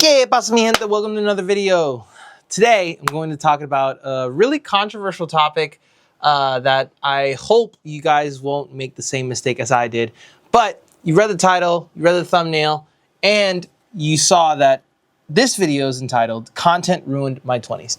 ¿Qué pasa, mi gente? Welcome to another video. Today, I'm going to talk about a really controversial topic that I hope you guys won't make the same mistake as I did. But you read the title, you read the thumbnail, and you saw that this video is entitled Content Ruined My 20s.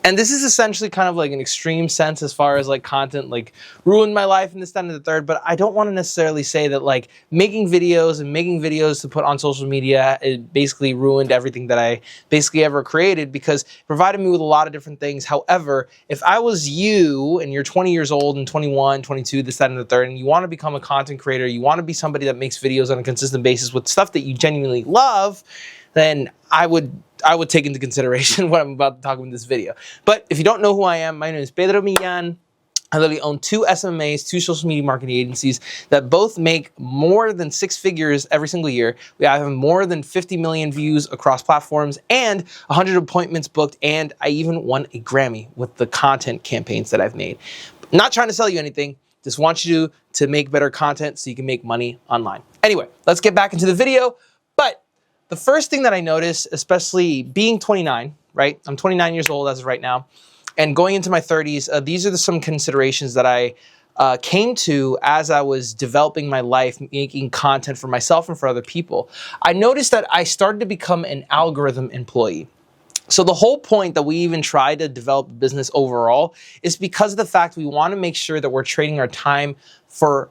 And this is essentially kind of like an extreme sense as far as like content like ruined my life and this, that, and the third. But I don't want to necessarily say that like making videos to put on social media, it basically ruined everything that I basically ever created, because it provided me with a lot of different things. However, if I was you and you're 20 years old and 21, 22, this, that, and the third, and you want to become a content creator, you want to be somebody that makes videos on a consistent basis with stuff that you genuinely love, then I would take into consideration what I'm about to talk about in this video. But if you don't know who I am, my name is Pedro Millan. I literally own two SMMAs, two social media marketing agencies that both make more than 6 figures every single year. We have more than 50 million views across platforms and 100 appointments booked, and I even won a Grammy with the content campaigns that I've made. Not trying to sell you anything, just want you to make better content so you can make money online. Anyway, let's get back into the video. But the first thing that I noticed, especially being 29, right? I'm 29 years old as of right now, and going into my 30s, these are some considerations that I came to as I was developing my life, making content for myself and for other people. I noticed that I started to become an algorithm employee. So the whole point that we even try to develop a business overall is because of the fact we want to make sure that we're trading our time for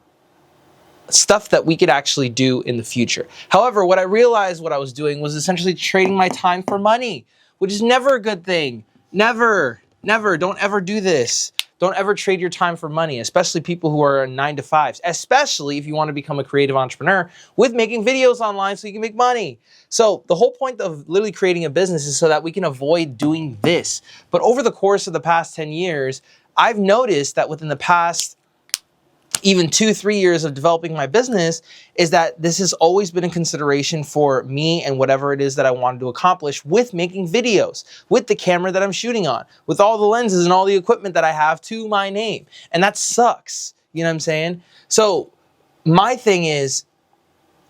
stuff that we could actually do in the future. However, what I realized what I was doing was essentially trading my time for money, which is never a good thing. Never, don't ever do this. Don't ever trade your time for money, especially people who are 9-to-5s, especially if you want to become a creative entrepreneur with making videos online so you can make money. So the whole point of literally creating a business is so that we can avoid doing this. But over the course of the past 10 years, I've noticed that within the past even 2-3 years of developing my business is that this has always been a consideration for me and whatever it is that I wanted to accomplish with making videos, with the camera that I'm shooting on, with all the lenses and all the equipment that I have to my name. And that sucks. You know what I'm saying? So my thing is,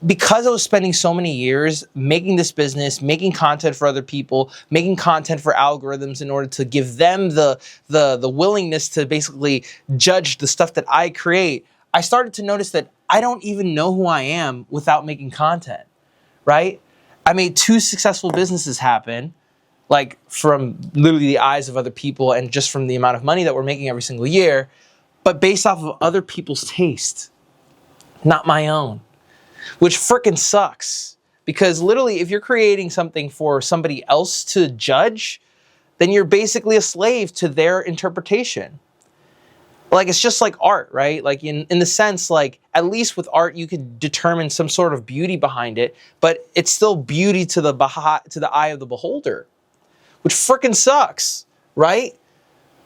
because I was spending so many years making this business, making content for other people, making content for algorithms in order to give them the willingness to basically judge the stuff that I create, I started to notice that I don't even know who I am without making content, right? I made 2 successful businesses happen, like from literally the eyes of other people and just from the amount of money that we're making every single year, but based off of other people's taste, not my own. Which frickin' sucks, because literally if you're creating something for somebody else to judge, then you're basically a slave to their interpretation. Like, it's just like art, right? Like in the sense, like at least with art, you could determine some sort of beauty behind it, but it's still beauty to the eye of the beholder, which frickin' sucks, right?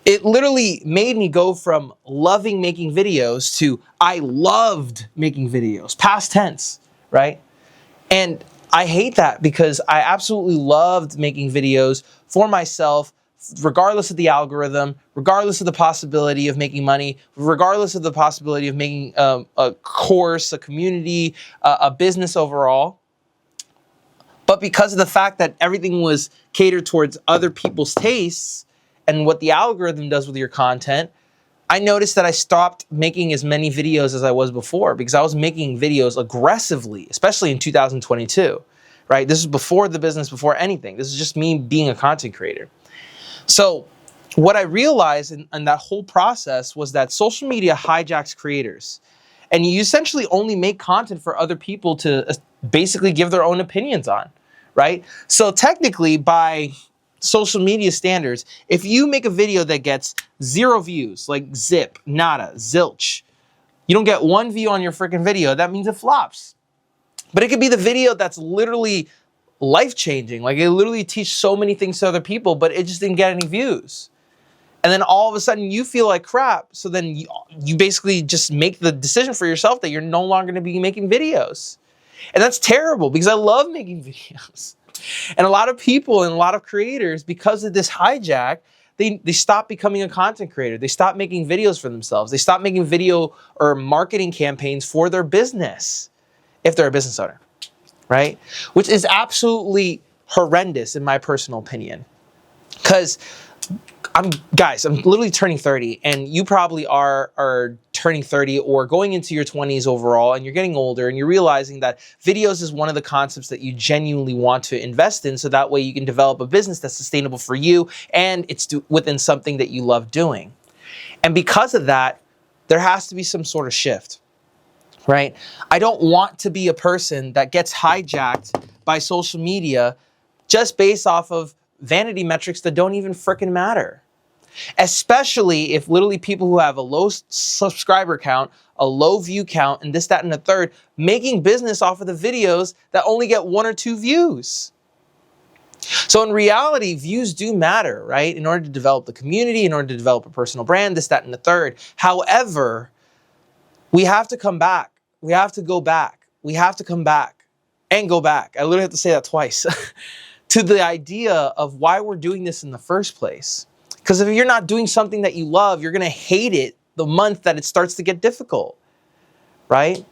It literally made me go from loving making videos to I loved making videos, past tense, right? And I hate that because I absolutely loved making videos for myself, regardless of the algorithm, regardless of the possibility of making money, regardless of the possibility of making a course, a community, a business overall. But because of the fact that everything was catered towards other people's tastes, and what the algorithm does with your content, I noticed that I stopped making as many videos as I was before, because I was making videos aggressively, especially in 2022, right? This is before the business, before anything. This is just me being a content creator. So what I realized in that whole process was that social media hijacks creators. And you essentially only make content for other people to basically give their own opinions on, right? So technically, by social media standards, if you make a video that gets 0 views, like zip, nada, zilch, you don't get 1 view on your freaking video, that means it flops. But it could be the video that's literally life-changing, like it literally teaches so many things to other people, but it just didn't get any views. And then all of a sudden you feel like crap, so then you basically just make the decision for yourself that you're no longer going to be making videos. And that's terrible, because I love making videos. And a lot of people and a lot of creators, because of this hijack, they stop becoming a content creator. They stop making videos for themselves. They stop making video or marketing campaigns for their business, if they're a business owner, right? Which is absolutely horrendous in my personal opinion. Because I'm literally turning 30, and you probably are turning 30 or going into your 20s overall, and you're getting older, and you're realizing that videos is one of the concepts that you genuinely want to invest in, so that way you can develop a business that's sustainable for you, and it's within something that you love doing. And because of that, there has to be some sort of shift, right? I don't want to be a person that gets hijacked by social media just based off of vanity metrics that don't even frickin' matter. Especially if literally people who have a low subscriber count, a low view count, and this, that, and the third, making business off of the videos that only get 1 or 2 views. So in reality, views do matter, right? In order to develop the community, in order to develop a personal brand, this, that, and the third. However, we have to come back. We have to go back. We have to come back and go back. I literally have to say that twice. To the idea of why we're doing this in the first place. Because if you're not doing something that you love, you're going to hate it the month that it starts to get difficult, right?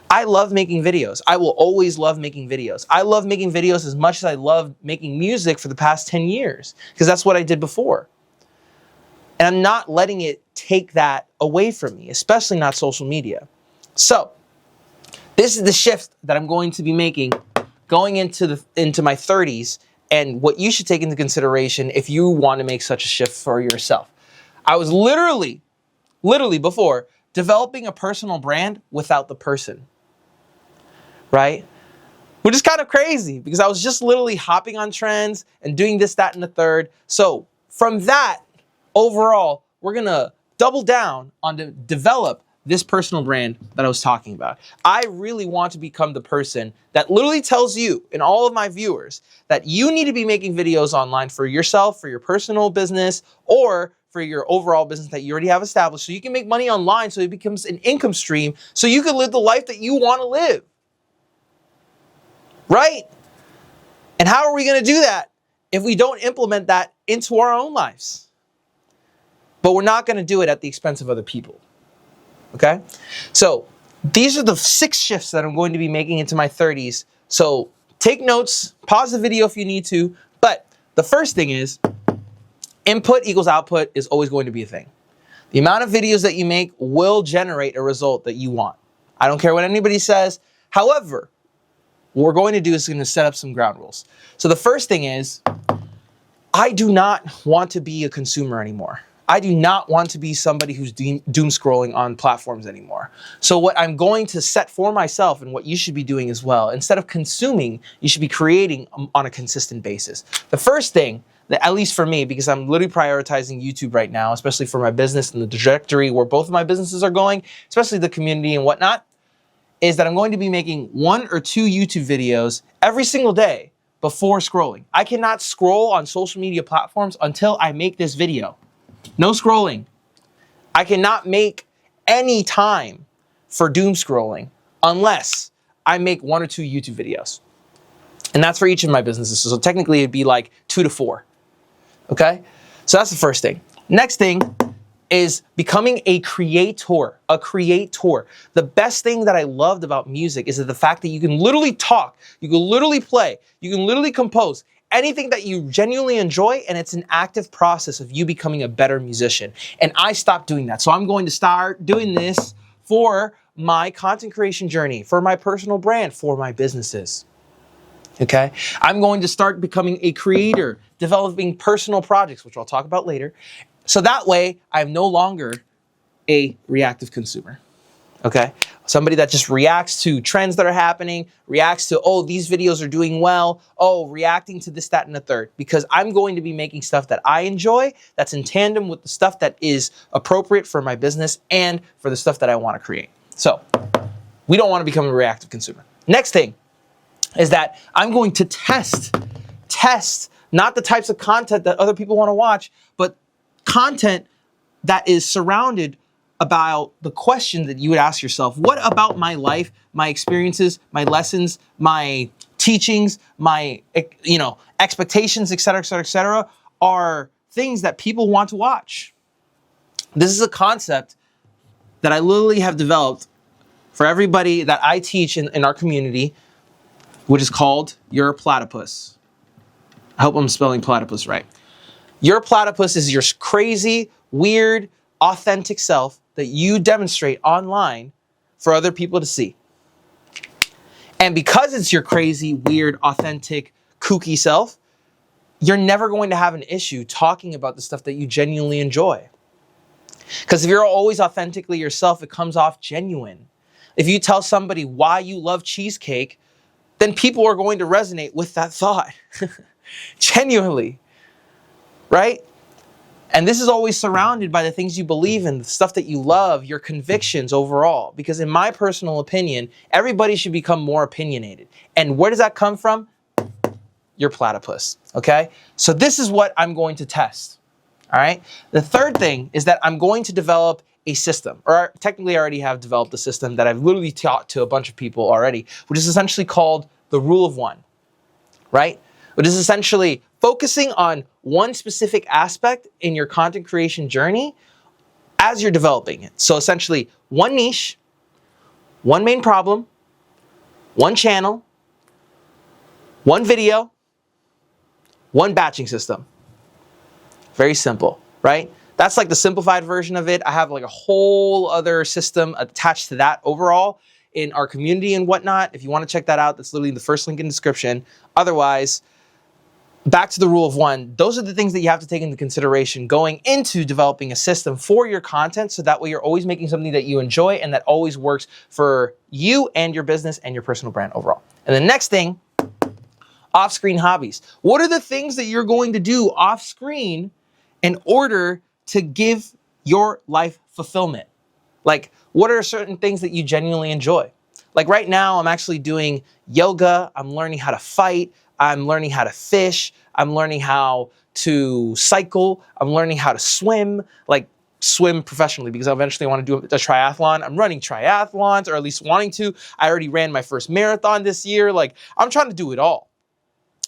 I love making videos. I will always love making videos. I love making videos as much as I love making music for the past 10 years, because that's what I did before. And I'm not letting it take that away from me, especially not social media. So this is the shift that I'm going to be making going into my 30s, and what you should take into consideration if you want to make such a shift for yourself. I was literally before developing a personal brand without the person, right? Which is kind of crazy because I was just literally hopping on trends and doing this, that, and the third. So from that, overall, we're going to double down on to develop this personal brand that I was talking about. I really want to become the person that literally tells you and all of my viewers that you need to be making videos online for yourself, for your personal business, or for your overall business that you already have established, so you can make money online, so it becomes an income stream, so you can live the life that you want to live. Right? And how are we going to do that if we don't implement that into our own lives? But we're not going to do it at the expense of other people. Okay? So these are the 6 shifts that I'm going to be making into my 30s. So take notes, pause the video if you need to. But the first thing is input equals output is always going to be a thing. The amount of videos that you make will generate a result that you want. I don't care what anybody says. However, what we're going to do is going to set up some ground rules. So the first thing is, I do not want to be a consumer anymore. I do not want to be somebody who's doom scrolling on platforms anymore. So what I'm going to set for myself, and what you should be doing as well, instead of consuming, you should be creating on a consistent basis. The first thing, that, at least for me, because I'm literally prioritizing YouTube right now, especially for my business and the trajectory where both of my businesses are going, especially the community and whatnot, is that I'm going to be making 1 or 2 YouTube videos every single day before scrolling. I cannot scroll on social media platforms until I make this video. No scrolling. I cannot make any time for doom scrolling unless I make 1 or 2 YouTube videos. And that's for each of my businesses. So technically it'd be like 2 to 4. Okay? So that's the first thing. Next thing is becoming a creator. A creator. The best thing that I loved about music is that the fact that you can literally talk, you can literally play, you can literally compose anything that you genuinely enjoy, and it's an active process of you becoming a better musician. And I stopped doing that. So I'm going to start doing this for my content creation journey, for my personal brand, for my businesses. Okay? I'm going to start becoming a creator, developing personal projects, which I'll talk about later. So that way, I'm no longer a reactive consumer. Okay? Somebody that just reacts to trends that are happening, reacts to, oh, these videos are doing well, oh, reacting to this, that, and the third. Because I'm going to be making stuff that I enjoy, that's in tandem with the stuff that is appropriate for my business and for the stuff that I want to create. So, we don't want to become a reactive consumer. Next thing is that I'm going to test not the types of content that other people want to watch, but content that is surrounded about the question that you would ask yourself: what about my life, my experiences, my lessons, my teachings, my expectations, etc., are things that people want to watch? This is a concept that I literally have developed for everybody that I teach in our community, which is called You're a Platypus. I hope I'm spelling platypus right. Your platypus is your crazy, weird, authentic self that you demonstrate online for other people to see. And because it's your crazy, weird, authentic, kooky self, you're never going to have an issue talking about the stuff that you genuinely enjoy. Because if you're always authentically yourself, it comes off genuine. If you tell somebody why you love cheesecake, then people are going to resonate with that thought. Genuinely. Right? And this is always surrounded by the things you believe in, the stuff that you love, your convictions overall. Because in my personal opinion, everybody should become more opinionated. And where does that come from? Your platypus, okay? So this is what I'm going to test, all right? The third thing is that I'm going to develop a system, or technically I already have developed a system that I've literally taught to a bunch of people already, which is essentially called the Rule of One, right? Which is essentially focusing on one specific aspect in your content creation journey as you're developing it. So essentially one niche, one main problem, one channel, one video, one batching system. Very simple, right? That's like the simplified version of it. I have like a whole other system attached to that overall in our community and whatnot. If you want to check that out, that's literally the first link in the description. Otherwise, back to the Rule of One. Those are the things that you have to take into consideration going into developing a system for your content, so that way you're always making something that you enjoy and that always works for you and your business and your personal brand overall. And the next thing, off-screen hobbies. What are the things that you're going to do off-screen in order to give your life fulfillment? Like, what are certain things that you genuinely enjoy? Like right now, I'm actually doing yoga. I'm learning how to fight. I'm learning how to fish. I'm learning how to cycle. I'm learning how to swim, like swim professionally, because I eventually want to do a triathlon. I'm running triathlons, or at least wanting to. I already ran my first marathon this year. Like, I'm trying to do it all.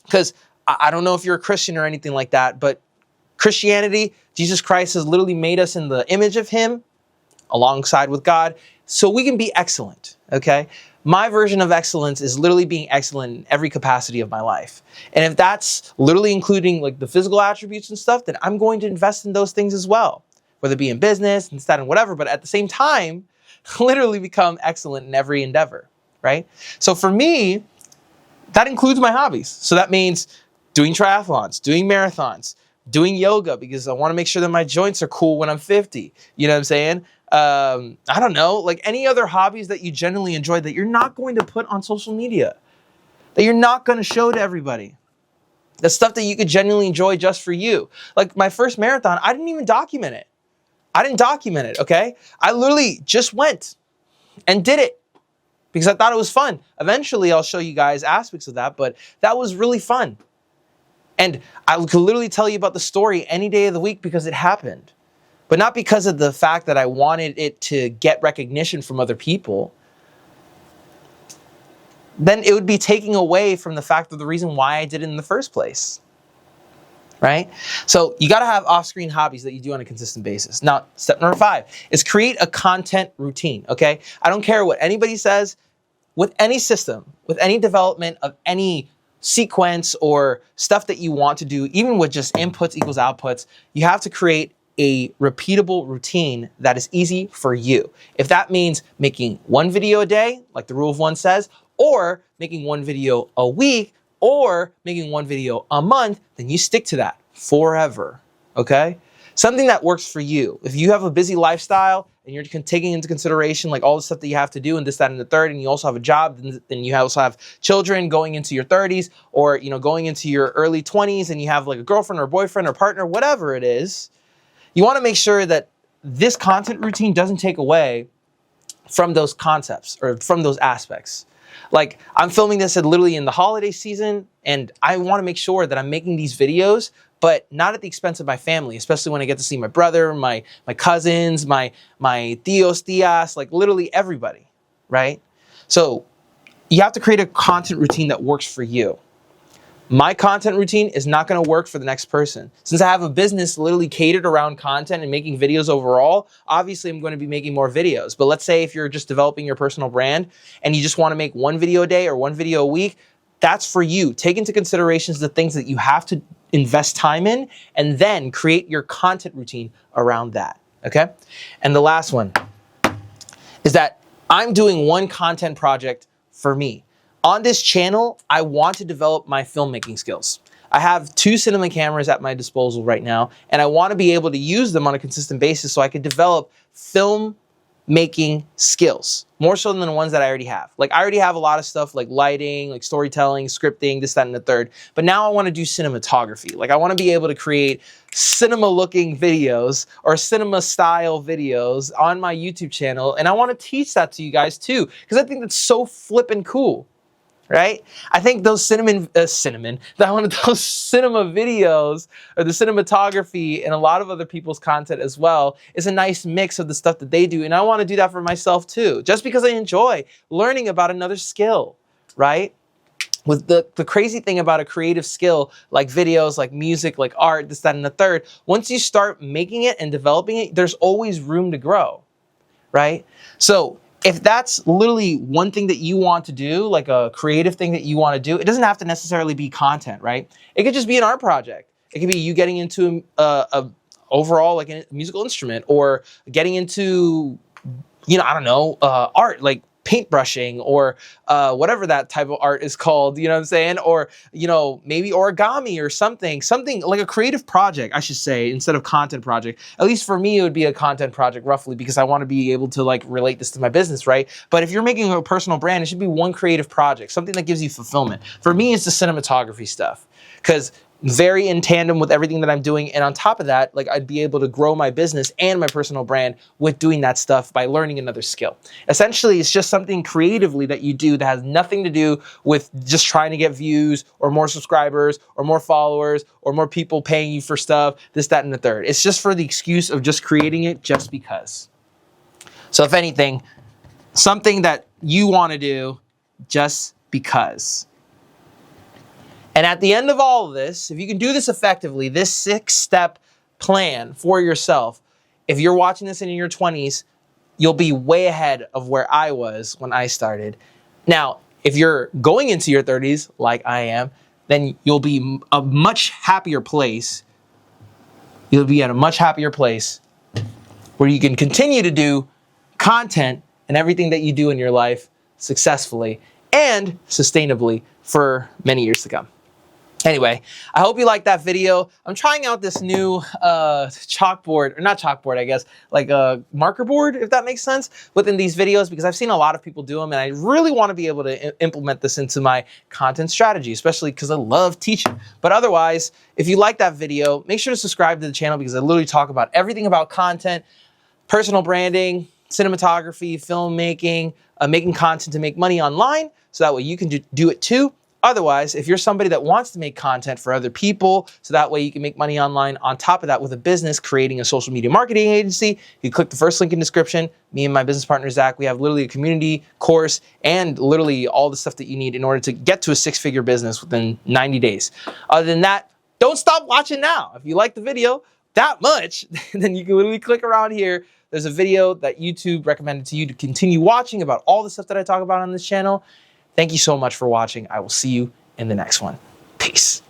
Because I don't know if you're a Christian or anything like that, but Christianity, Jesus Christ has literally made us in the image of him alongside with God, so we can be excellent, okay? My version of excellence is literally being excellent in every capacity of my life. And if that's literally including like the physical attributes and stuff, then I'm going to invest in those things as well, whether it be in business, and that and whatever, but at the same time, literally become excellent in every endeavor, right? So for me, that includes my hobbies. So that means doing triathlons, doing marathons, doing yoga, because I want to make sure that my joints are cool when I'm 50. You know what I'm saying? I don't know, like any other hobbies that you genuinely enjoy that you're not going to put on social media, that you're not going to show to everybody. The stuff that you could genuinely enjoy just for you. Like my first marathon, I didn't even document it. I didn't document it, okay? I literally just went and did it because I thought it was fun. Eventually, I'll show you guys aspects of that, but that was really fun. And I could literally tell you about the story any day of the week because it happened. But not because of the fact that I wanted it to get recognition from other people. Then it would be taking away from the fact of the reason why I did it in the first place. Right? So you got to have off-screen hobbies that you do on a consistent basis. Now, step number 5 is create a content routine, okay? I don't care what anybody says. With any system, with any development of any sequence or stuff that you want to do, even with just inputs equals outputs, you have to create a repeatable routine that is easy for you. If that means making one video a day, like the Rule of One says, or making one video a week, or making one video a month, then you stick to that forever, okay? Something that works for you. If you have a busy lifestyle and you're taking into consideration like all the stuff that you have to do and this, that, and the third, and you also have a job, then you also have children going into your 30s, or going into your early 20s, and you have like a girlfriend or boyfriend or partner, whatever it is, you want to make sure that this content routine doesn't take away from those concepts or from those aspects. Like, I'm filming this literally in the holiday season, and I want to make sure that I'm making these videos, but not at the expense of my family, especially when I get to see my brother, my cousins, my tias, like literally everybody, right? So you have to create a content routine that works for you. My content routine is not going to work for the next person. Since I have a business literally catered around content and making videos overall, obviously I'm going to be making more videos. But let's say if you're just developing your personal brand and you just want to make one video a day or one video a week, That's for you. Take into considerations the things that you have to invest time in, and then create your content routine around that, okay? And the last one is that I'm doing one content project for me. On this channel, I want to develop my filmmaking skills. I have 2 cinema cameras at my disposal right now, and I want to be able to use them on a consistent basis so I can develop film making skills, more so than the ones that I already have. Like, I already have a lot of stuff like lighting, like storytelling, scripting, this, that, and the third. But now I want to do cinematography. Like, I want to be able to create cinema looking videos or cinema style videos on my YouTube channel. And I want to teach that to you guys too, because I think that's so flippin' cool. Right? I think those cinema videos or the cinematography and a lot of other people's content as well is a nice mix of the stuff that they do. And I want to do that for myself too, just because I enjoy learning about another skill, right? With the crazy thing about a creative skill, like videos, like music, like art, this, that, and the third, once you start making it and developing it, there's always room to grow, right? So if that's literally one thing that you want to do, like a creative thing that you want to do, it doesn't have to necessarily be content, right? It could just be an art project. It could be you getting into a overall like a musical instrument, or getting into, I don't know, art, like paintbrushing, or whatever that type of art is called, you know what I'm saying? Or, maybe origami or something like a creative project, I should say, instead of content project. At least for me, it would be a content project roughly, because I want to be able to like relate this to my business, right? But if you're making a personal brand, it should be one creative project, something that gives you fulfillment. For me, it's the cinematography stuff, because very in tandem with everything that I'm doing. And on top of that, like, I'd be able to grow my business and my personal brand with doing that stuff by learning another skill. Essentially, it's just something creatively that you do that has nothing to do with just trying to get views or more subscribers or more followers or more people paying you for stuff, this, that, and the third. It's just for the excuse of just creating it just because. So if anything, something that you want to do just because. And at the end of all of this, if you can do this effectively, this 6-step plan for yourself, if you're watching this in your 20s, you'll be way ahead of where I was when I started. Now, if you're going into your 30s, like I am, then you'll be a much happier place. You'll be at a much happier place where you can continue to do content and everything that you do in your life successfully and sustainably for many years to come. Anyway, I hope you liked that video. I'm trying out this new chalkboard, or not chalkboard, I guess, like a marker board, if that makes sense, within these videos, because I've seen a lot of people do them, and I really want to be able to implement this into my content strategy, especially because I love teaching. But otherwise, if you like that video, make sure to subscribe to the channel, because I literally talk about everything about content, personal branding, cinematography, filmmaking, making content to make money online, so that way you can do it too. Otherwise, if you're somebody that wants to make content for other people, so that way you can make money online, on top of that with a business, creating a social media marketing agency, you click the first link in the description. Me and my business partner, Zach, we have literally a community course and literally all the stuff that you need in order to get to a 6-figure business within 90 days. Other than that, don't stop watching now. If you like the video that much, then you can literally click around here. There's a video that YouTube recommended to you to continue watching about all the stuff that I talk about on this channel. Thank you so much for watching. I will see you in the next one. Peace.